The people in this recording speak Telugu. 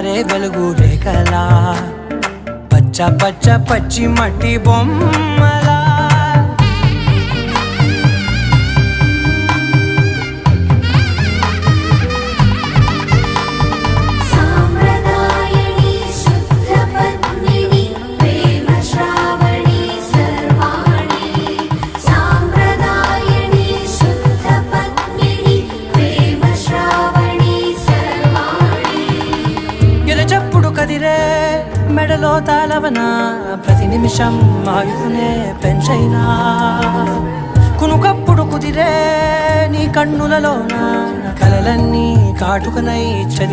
జారే వెలుగు రేఖలా పచ్చ పచ్చ పచ్చి మట్టి బొమ్మలా చెప్పుడు కదిరే మెడలో తాళవన ప్రతి నిమిషం ఆయుధనే పెంచైనా కునుకప్పుడు కుదిరే నీ కన్నులలోన కలలన్నీ కాటుకనై చది